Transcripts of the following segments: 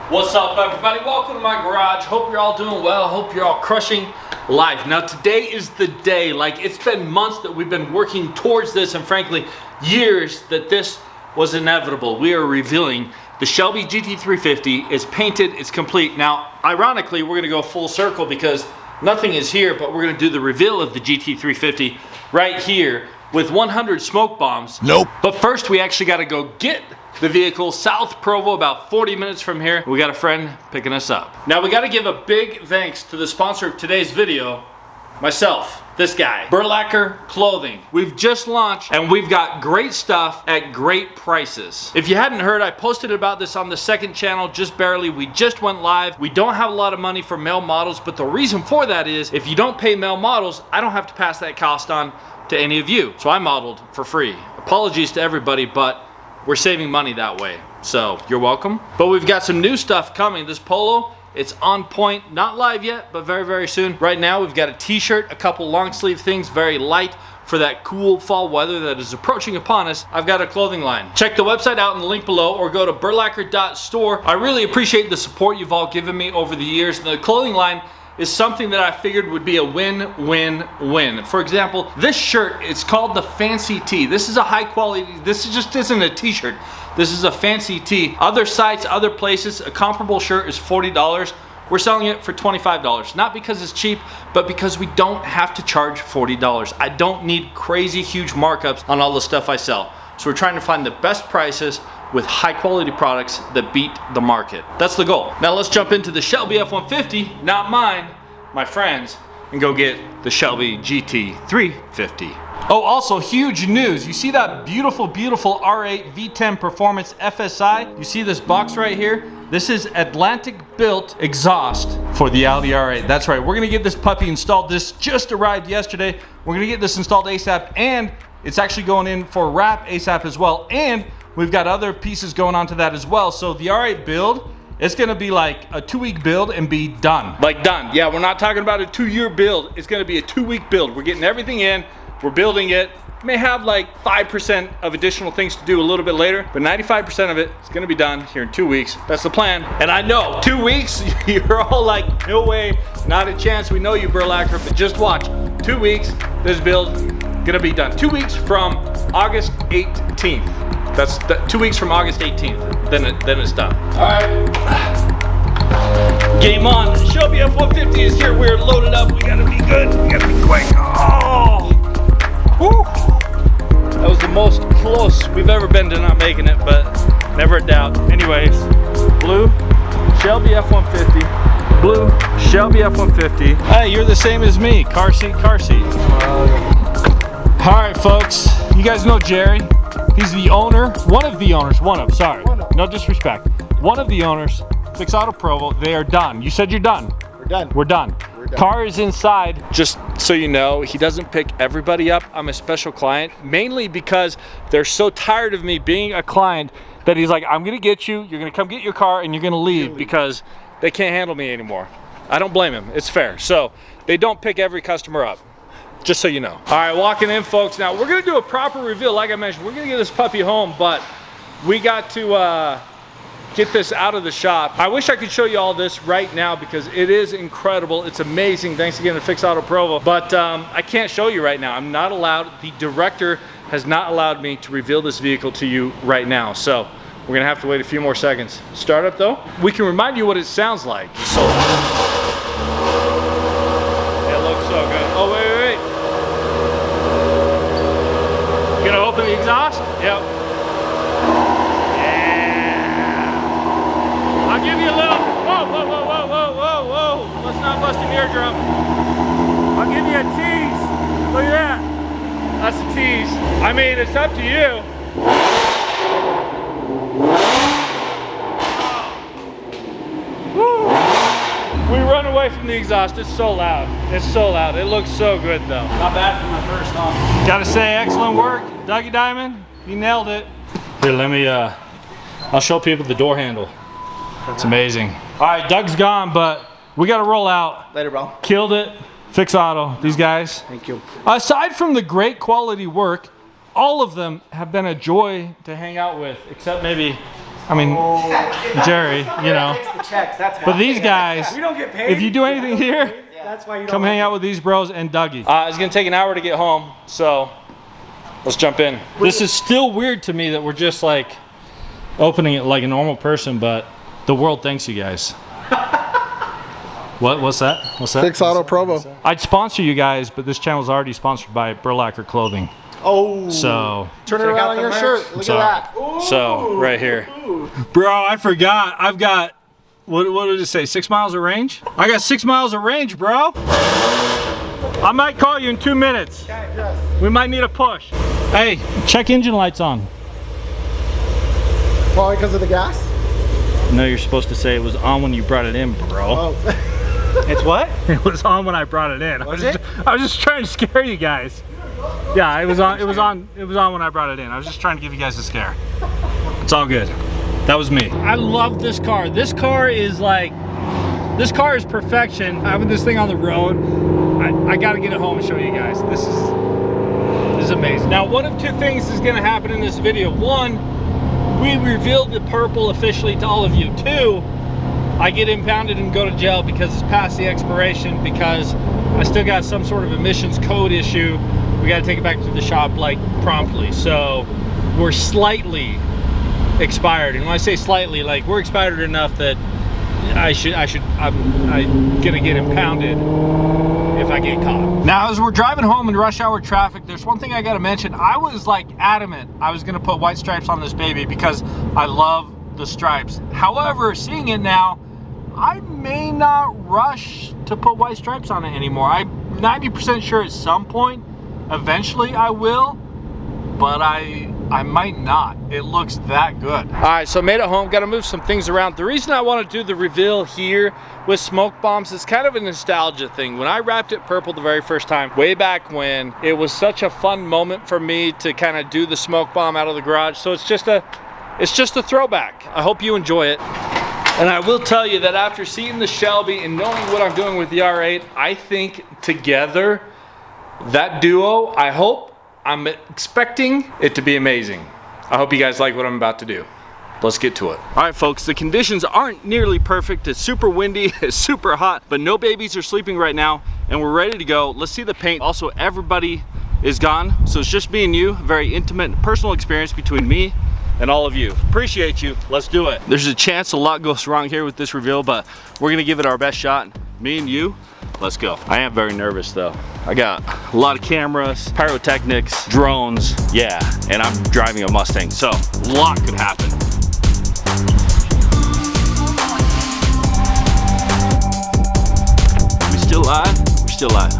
What's up, everybody? Welcome to my garage. Hope you're all doing well. Hope you're all crushing life. Now today is the day. Like, it's been months that we've been working towards this, and frankly years that this was inevitable. We are revealing the Shelby GT350. It's painted, it's complete. Now ironically, we're gonna go full circle because nothing is here, but we're gonna do the reveal of the GT350 right here with 100 smoke bombs. Nope. But first we actually got to go get the vehicle. South Provo, about 40 minutes from here. We got a friend picking us up. Now we got to give a big thanks to the sponsor of today's video, myself, this guy, Burlacer Clothing. We've just launched and we've got great stuff at great prices. If you hadn't heard, I posted about this on the second channel just barely. We just went live. We don't have a lot of money for male models, but the reason for that is if you don't pay male models, I don't have to pass that cost on to any of you. So I modeled for free. Apologies to everybody, but we're saving money that way. So you're welcome. But we've got some new stuff coming. This polo, it's on point, not live yet, but very, very soon. Right now we've got a t-shirt, a couple long sleeve things, very light for that cool fall weather that is approaching upon us. I've got a clothing line. Check the website out in the link below or go to burlacher.store. I really appreciate the support you've all given me over the years. The clothing line is something that I figured would be a win-win-win. For example, this shirt, it's called the Fancy Tee. This is a high quality, this just isn't a t-shirt. This is a fancy tee. Other sites, other places, a comparable shirt is $40. We're selling it for $25. Not because it's cheap, but because we don't have to charge $40. I don't need crazy huge markups on all the stuff I sell. So we're trying to find the best prices with high quality products that beat the market. That's the goal. Now let's jump into the Shelby F150, not mine, my friends, and go get the Shelby GT350. Oh, also huge news. You see that beautiful, beautiful R8 V10 Performance FSI? You see this box right here? This is Atlantic built exhaust for the Audi R8. That's right, we're gonna get this puppy installed. This just arrived yesterday. We're gonna get this installed ASAP, and it's actually going in for wrap ASAP as well. And we've got other pieces going on to that as well. So the R8 build, it's gonna be like a 2-week build and be done. Like done. Yeah, we're not talking about a 2-year build. It's gonna be a 2-week build. We're getting everything in, we're building it. May have like 5% of additional things to do a little bit later, but 95% of it is gonna be done here in 2 weeks. That's the plan. And I know, 2 weeks, you're all like, no way, not a chance. We know you, Burlacher, but just watch. 2 weeks, this build gonna be done. 2 weeks from August 18th. That's 2 weeks from August 18th. Then it's done. All right. Game on. Shelby F150 is here. We're loaded up. We gotta be good. We gotta be quick. Oh! Woo! That was the most close we've ever been to not making it, but never a doubt. Anyways, blue Shelby F150. Blue Shelby F150. Hey, you're the same as me. Car seat, car seat. All right, folks. You guys know Jerry. He's the owner, one of the owners, sorry, no disrespect. One of the owners, Fix Auto Provo. They are done. You said you're done. We're done. We're done. We're done. Car is inside. Just so you know, he doesn't pick everybody up. I'm a special client, mainly because they're so tired of me being a client that he's like, I'm gonna get you, you're gonna come get your car, and you're gonna leave because they can't handle me anymore. I don't blame him, it's fair. So they don't pick every customer up. Just so you know. All right, walking in, folks. Now we're gonna do a proper reveal. Like I mentioned, we're gonna get this puppy home, but we got to get this out of the shop. I wish I could show you all this right now because it is incredible. It's amazing. Thanks again to Fix Auto Provo. But I can't show you right now. I'm not allowed. The director has not allowed me to reveal this vehicle to you right now. So we're gonna have to wait a few more seconds. Start up though. We can remind you what it sounds like. So it looks so good. Oh, wait. Gonna open the exhaust? Yep. Yeah. I'll give you a little, whoa. Let's not bust an eardrum. I'll give you a tease. Look at that. That's a tease. I mean, it's up to you. Woo. We run away from the exhaust. It's so loud. It's so loud. It looks so good though. Not bad for my first time. Gotta say, excellent work, Dougie Diamond. He nailed it. Here, let me, I'll show people the door handle. It's amazing. All right, Doug's gone, but we gotta roll out. Later, bro. Killed it. Fix Auto, these guys. Thank you. Aside from the great quality work, all of them have been a joy to hang out with, except maybe I mean, Jerry, you know. The checks, that's but these guys, we don't get paid. If you do anything here, that's why you come hang out with these bros and Dougie. It's gonna take an hour to get home, so let's jump in. This is still weird to me that we're just like opening it like a normal person, but the world thanks you guys. What's that? What's that? Fix Auto Provo. I'd sponsor you guys, but this channel is already sponsored by Burlacher Clothing. Oh. So turn it around on your shirt. Look at that. Ooh. So right here. Ooh. Bro, I forgot. I've got, what did it say? 6 miles of range? I got 6 miles of range, bro. I might call you in 2 minutes. Okay, yes. We might need a push. Hey, check engine lights on. Probably because of the gas? No, you're supposed to say it was on when you brought it in, bro. Oh. It's what? It was on when I brought it in. I was just trying to scare you guys. Yeah, it was on when I brought it in. I was just trying to give you guys a scare. It's all good. That was me. I love this car. This car is perfection. Having this thing on the road, I gotta get it home and show you guys. This is amazing. Now, one of two things is gonna happen in this video. One, we revealed the purple officially to all of you. Two, I get impounded and go to jail because it's past the expiration, because I still got some sort of emissions code issue. We got to take it back to the shop like promptly. So we're slightly expired, and when I say slightly, like we're expired enough that I'm gonna get impounded if I get caught. Now, as we're driving home in rush hour traffic, there's one thing I got to mention. I was like adamant I was gonna put white stripes on this baby because I love the stripes. However, seeing it now, I may not rush to put white stripes on it anymore. I'm 90% sure at some point, eventually I will, but I might not. It looks that good. All right, so I made it home, got to move some things around. The reason I want to do the reveal here with smoke bombs is kind of a nostalgia thing. When I wrapped it purple the very first time, way back when, it was such a fun moment for me to kind of do the smoke bomb out of the garage. So it's just a throwback. I hope you enjoy it. And I will tell you that after seeing the Shelby and knowing what I'm doing with the R8, I think together, that duo, I'm expecting it to be amazing. I hope you guys like what I'm about to do. Let's get to it. All right, folks, the conditions aren't nearly perfect. It's super windy, it's super hot, but no babies are sleeping right now, and we're ready to go. Let's see the paint. Also, everybody is gone, so it's just me and you. A very intimate, personal experience between me and all of you. Appreciate you. Let's do it. There's a chance a lot goes wrong here with this reveal, but we're gonna give it our best shot. Me and you, let's go. I am very nervous though. I got a lot of cameras, pyrotechnics, drones, yeah, and I'm driving a Mustang, so a lot could happen. We still live? We're still live.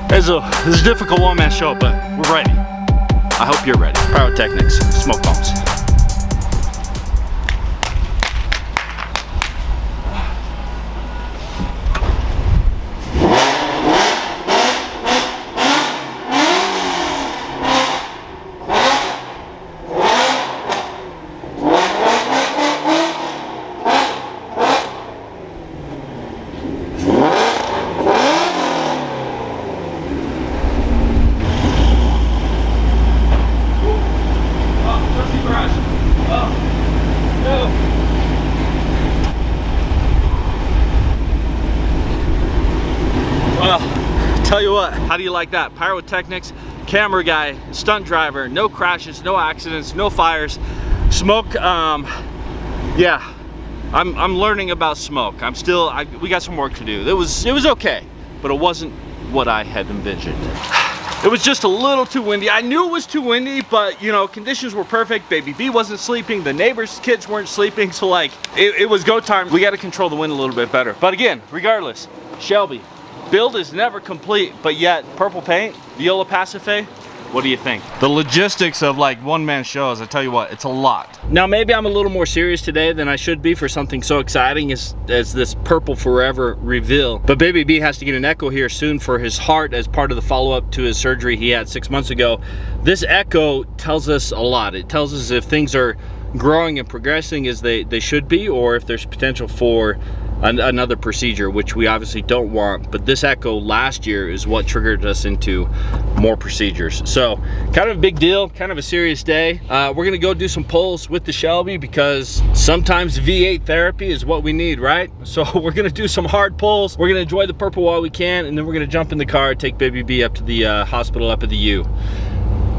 This is a difficult one-man show, but we're ready. I hope you're ready. Pyrotechnics, smoke bombs. Tell you what, how do you like that? Pyrotechnics, camera guy, stunt driver, no crashes, no accidents, no fires, smoke. Yeah, I'm learning about smoke. We got some work to do. It was okay, but it wasn't what I had envisioned. It was just a little too windy. I knew it was too windy, but you know, conditions were perfect. Baby B wasn't sleeping, the neighbors' kids weren't sleeping, so like, it was go time. We got to control the wind a little bit better. But again, regardless, Shelby, build is never complete, but yet purple paint, Viola Pacife, what do you think? The logistics of like one-man shows, I tell you what, it's a lot. Now maybe I'm a little more serious today than I should be for something so exciting as this Purple Forever reveal. But Baby B has to get an echo here soon for his heart as part of the follow-up to his surgery he had 6 months ago. This echo tells us a lot. It tells us if things are growing and progressing as they should be, or if there's potential for another procedure, which we obviously don't want. But this echo last year is what triggered us into more procedures. So kind of a big deal, kind of a serious day. We're gonna go do some pulls with the Shelby because sometimes V8 therapy is what we need, right? So we're gonna do some hard pulls. We're gonna enjoy the purple while we can, and then we're gonna jump in the car, take baby B up to the hospital up at the U.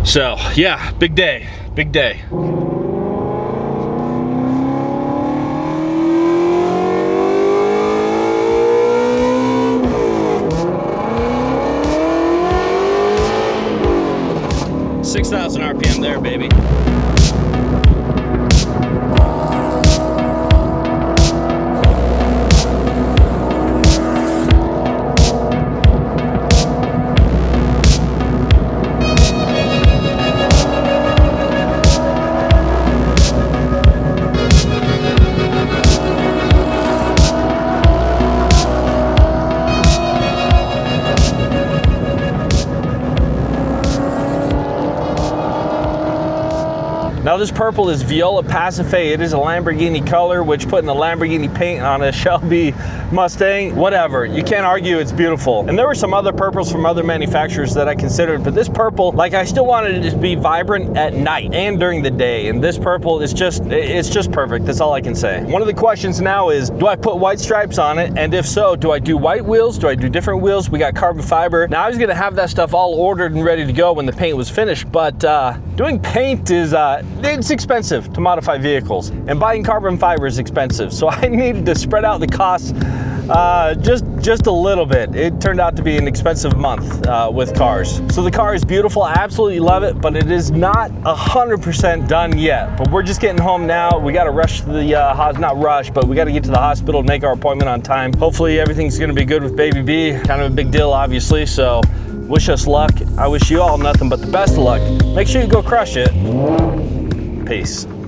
So yeah, big day, big day. RPM there, baby. Now this purple is Viola Pacife. It is a Lamborghini color, which putting a Lamborghini paint on a Shelby Mustang, whatever. You can't argue it's beautiful. And there were some other purples from other manufacturers that I considered, but this purple, like I still wanted it to just be vibrant at night and during the day. And this purple is just, it's just perfect. That's all I can say. One of the questions now is, do I put white stripes on it? And if so, do I do white wheels? Do I do different wheels? We got carbon fiber. Now I was gonna have that stuff all ordered and ready to go when the paint was finished, but doing paint is, it's expensive to modify vehicles, and buying carbon fiber is expensive. So I needed to spread out the costs just a little bit. It turned out to be an expensive month with cars. So the car is beautiful. I absolutely love it, but it is not 100% done yet. But we're just getting home now. We got to rush to the not rush, but we got to get to the hospital and make our appointment on time. Hopefully everything's going to be good with baby B. Kind of a big deal, obviously. So wish us luck. I wish you all nothing but the best of luck. Make sure you go crush it. Peace.